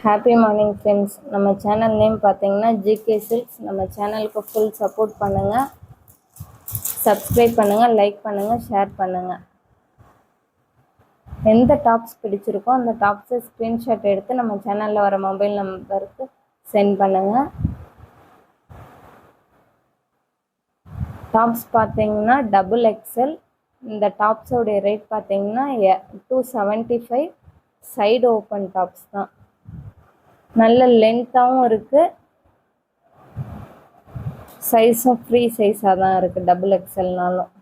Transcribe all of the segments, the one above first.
Happy morning friends. நம்ம channel name பார்த்தீங்கன்னா GK silks. நம்ம சேனலுக்கு ஃபுல் சப்போர்ட் பண்ணுங்கள், சப்ஸ்கிரைப் பண்ணுங்கள், லைக் பண்ணுங்கள், ஷேர் பண்ணுங்கள். எந்த டாப்ஸ் பிடிச்சிருக்கோ அந்த டாப்ஸை ஸ்க்ரீன்ஷாட் எடுத்து நம்ம சேனலில் வர மொபைல் நம்பருக்கு சென்ட் பண்ணுங்கள். டாப்ஸ் பார்த்தீங்கன்னா டபுள் எக்ஸல். இந்த டாப்ஸோடைய ரேட் பார்த்தீங்கன்னா 275. சைடு ஓப்பன் டாப்ஸ் தான், நல்ல லென்த்தாகவும் இருக்குது, சைஸும் ஃப்ரீ சைஸாக தான் இருக்குது டபுள் எக்ஸல்னாலும்.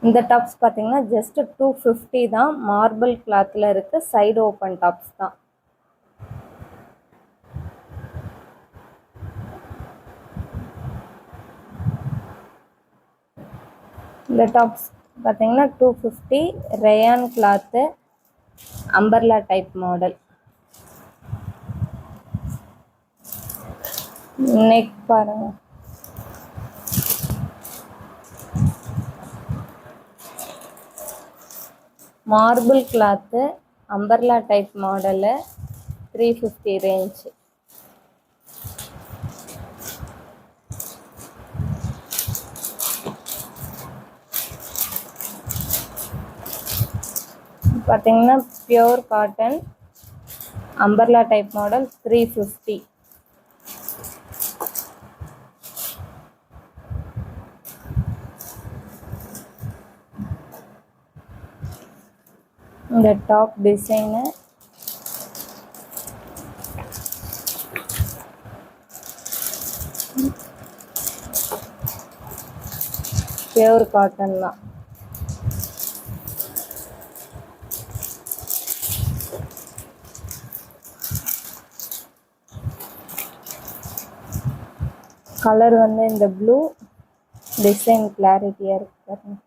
இந்த டாப்ஸ் பார்த்தீங்கன்னா ஜஸ்ட் 250 தான், மார்பிள் கிளாத்தில் இருக்குது, சைடு ஓப்பன் டாப்ஸ் தான். இந்த டாப்ஸ் பார்த்தீங்கன்னா 250, rayon cloth, umbrella type model. Neck பாருங்க, marble cloth, umbrella type model, 350 range. பார்த்தீங்கன்னா pure cotton, umbrella type model, 350. இந்த டாப் டிசைனு பியோர் காட்டன் தான். கலர் வந்து இந்த ப்ளூ, டிசைன் கிளாரிட்டியாக இருக்கு பாருங்க,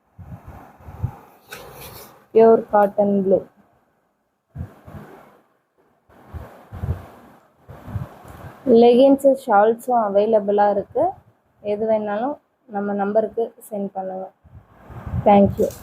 பியோர் காட்டன் ப்ளூ. லெகின்ஸு ஷால்ஸும் அவைலபிளாக இருக்குது. எது வேணாலும் நம்ம நம்பருக்கு சென்ட் பண்ணுங்கள். தேங்க்யூ.